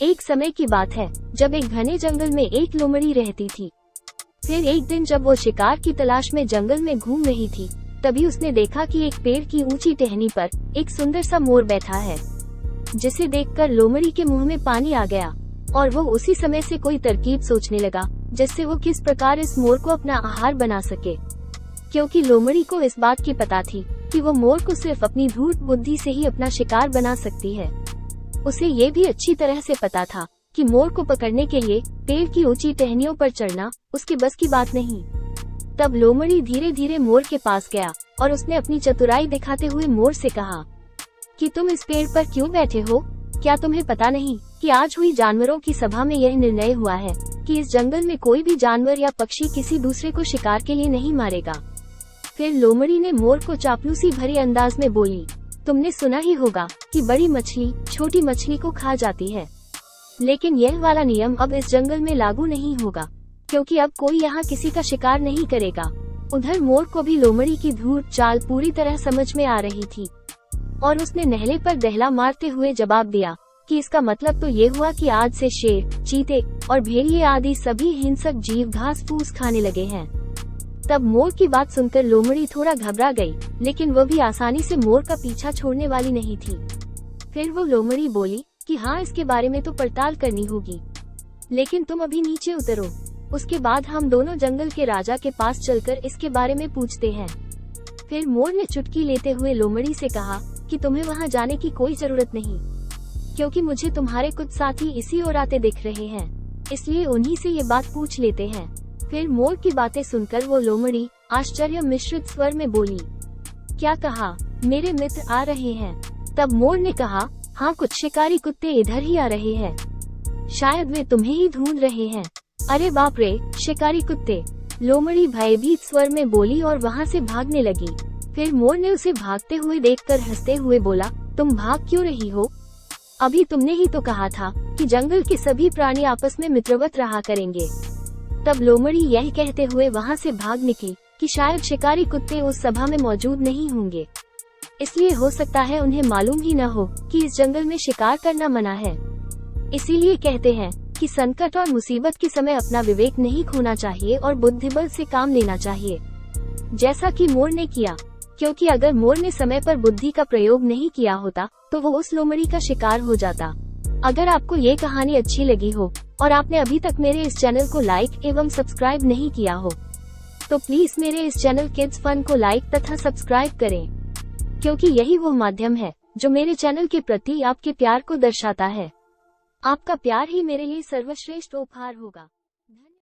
एक समय की बात है जब एक घने जंगल में एक लोमड़ी रहती थी। फिर एक दिन जब वो शिकार की तलाश में जंगल में घूम रही थी, तभी उसने देखा कि एक पेड़ की ऊंची टहनी पर एक सुंदर सा मोर बैठा है, जिसे देखकर लोमड़ी के मुंह में पानी आ गया और वो उसी समय से कोई तरकीब सोचने लगा जिससे वो किस प्रकार इस मोर को अपना आहार बना सके। क्योंकि लोमड़ी को इस बात की पता थी कि वो मोर को सिर्फ अपनी धूर्त बुद्धि से ही अपना शिकार बना सकती है। उसे ये भी अच्छी तरह से पता था कि मोर को पकड़ने के लिए पेड़ की ऊंची टहनियों पर चढ़ना उसके बस की बात नहीं। तब लोमड़ी धीरे धीरे मोर के पास गया और उसने अपनी चतुराई दिखाते हुए मोर से कहा कि तुम इस पेड़ पर क्यों बैठे हो? क्या तुम्हें पता नहीं कि आज हुई जानवरों की सभा में यह निर्णय हुआ है कि इस जंगल में कोई भी जानवर या पक्षी किसी दूसरे को शिकार के लिए नहीं मारेगा। फिर लोमड़ी ने मोर को चापलूसी भरे अंदाज में बोली, तुमने सुना ही होगा कि बड़ी मछली छोटी मछली को खा जाती है, लेकिन यह वाला नियम अब इस जंगल में लागू नहीं होगा, क्योंकि अब कोई यहाँ किसी का शिकार नहीं करेगा। उधर मोर को भी लोमड़ी की धूर्त चाल पूरी तरह समझ में आ रही थी और उसने नहले पर दहला मारते हुए जवाब दिया कि इसका मतलब तो ये हुआ कि आज से शेर, चीते और भेड़िए आदि सभी हिंसक जीव घास फूस खाने लगे हैं। तब मोर की बात सुनकर लोमड़ी थोड़ा घबरा गई, लेकिन वह भी आसानी से मोर का पीछा छोड़ने वाली नहीं थी। फिर वो लोमड़ी बोली कि हाँ, इसके बारे में तो पड़ताल करनी होगी, लेकिन तुम अभी नीचे उतरो, उसके बाद हम दोनों जंगल के राजा के पास चलकर इसके बारे में पूछते हैं। फिर मोर ने चुटकी लेते हुए लोमड़ी से कहा कि तुम्हें वहाँ जाने की कोई जरूरत नहीं, क्योंकि मुझे तुम्हारे कुछ साथी इसी ओर आते दिख रहे हैं, इसलिए उन्हीं से ये बात पूछ लेते हैं। फिर मोर की बातें सुनकर वो लोमड़ी आश्चर्य मिश्रित स्वर में बोली, क्या कहा? मेरे मित्र आ रहे हैं? तब मोर ने कहा, हाँ, कुछ शिकारी कुत्ते इधर ही आ रहे हैं, शायद वे तुम्हें ही ढूंढ रहे हैं। अरे बाप रे, शिकारी कुत्ते! लोमड़ी भयभीत स्वर में बोली और वहाँ से भागने लगी। फिर मोर ने उसे भागते हुए देखकर हंसते हुए बोला, तुम भाग क्यों रही हो? अभी तुमने ही तो कहा था कि जंगल के सभी प्राणी आपस में मित्रवत रहा करेंगे। तब लोमड़ी यह कहते हुए वहाँ से भाग निकली कि शायद शिकारी कुत्ते उस सभा में मौजूद नहीं होंगे, इसलिए हो सकता है उन्हें मालूम ही न हो कि इस जंगल में शिकार करना मना है। इसीलिए कहते हैं कि संकट और मुसीबत के समय अपना विवेक नहीं खोना चाहिए और बुद्धिबल से काम लेना चाहिए, जैसा कि मोर ने किया। क्योंकि अगर मोर ने समय पर बुद्धि का प्रयोग नहीं किया होता तो वो उस लोमड़ी का शिकार हो जाता। अगर आपको ये कहानी अच्छी लगी हो और आपने अभी तक मेरे इस चैनल को लाइक एवं सब्सक्राइब नहीं किया हो, तो प्लीज मेरे इस चैनल किड्स फन को लाइक तथा सब्सक्राइब करें, क्योंकि यही वो माध्यम है जो मेरे चैनल के प्रति आपके प्यार को दर्शाता है। आपका प्यार ही मेरे लिए सर्वश्रेष्ठ उपहार होगा।